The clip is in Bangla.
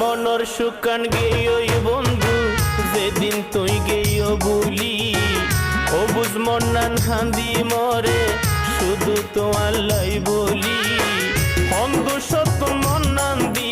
মনর সুকান গেই বন্ধু যেদিন তুই গেইও বুলি ও বুঝ মন্নান হান্দি মরে শুধু তো আল্লাহ বলি অন্ধ সত্য মন্নান দি